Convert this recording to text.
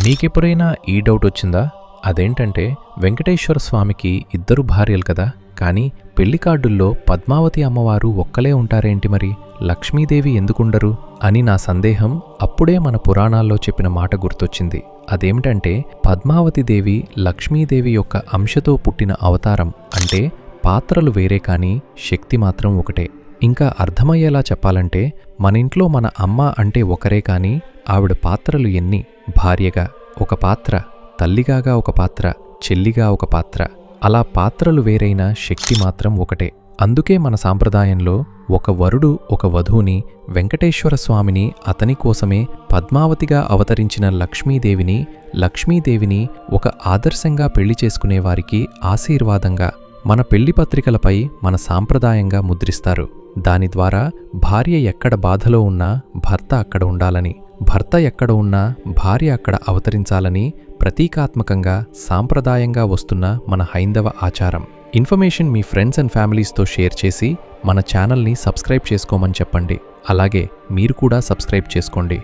మీకెప్పుడైనా ఈ డౌట్ వచ్చిందా? అదేంటంటే వెంకటేశ్వర స్వామికి ఇద్దరు భార్యలు కదా, కానీ పెళ్లి కార్డుల్లో పద్మావతి అమ్మవారు ఒక్కలే ఉంటారేంటి మరి, లక్ష్మీదేవి ఎందుకుండరు అని నా సందేహం. అప్పుడే మన పురాణాల్లో చెప్పిన మాట గుర్తొచ్చింది. అదేమిటంటే పద్మావతి దేవి లక్ష్మీదేవి యొక్క అంశతో పుట్టిన అవతారం. అంటే పాత్రలు వేరే కానీ శక్తి మాత్రం ఒకటే. ఇంకా అర్థమయ్యేలా చెప్పాలంటే మన ఇంట్లో మన అమ్మ అంటే ఒకరే కానీ ఆవిడ పాత్రలు ఎన్ని? భార్యగా ఒక పాత్ర, తల్లిగాగా ఒక పాత్ర, చెల్లిగా ఒక పాత్ర, అలా పాత్రలు వేరైన శక్తి మాత్రం ఒకటే. అందుకే మన సాంప్రదాయంలో ఒక వరుడు ఒక వధువుని, వెంకటేశ్వర స్వామిని అతని కోసమే పద్మావతిగా అవతరించిన లక్ష్మీదేవిని ఒక ఆదర్శంగా పెళ్లి చేసుకునేవారికి ఆశీర్వాదంగా మన పెళ్లి పత్రికలపై మన సాంప్రదాయంగా ముద్రిస్తారు. దాని ద్వారా భార్య ఎక్కడ బాధలో ఉన్నా భర్త అక్కడ ఉండాలని, భర్త ఎక్కడ ఉన్నా భార్య అక్కడ అవతరించాలని ప్రతీకాత్మకంగా సాంప్రదాయంగా వస్తున్న మన హైందవ ఆచారం. ఇన్ఫర్మేషన్ మీ ఫ్రెండ్స్ అండ్ ఫ్యామిలీస్తో షేర్ చేసి మన ఛానల్ని సబ్స్క్రైబ్ చేసుకోమని చెప్పండి. అలాగే మీరు కూడా సబ్స్క్రైబ్ చేసుకోండి.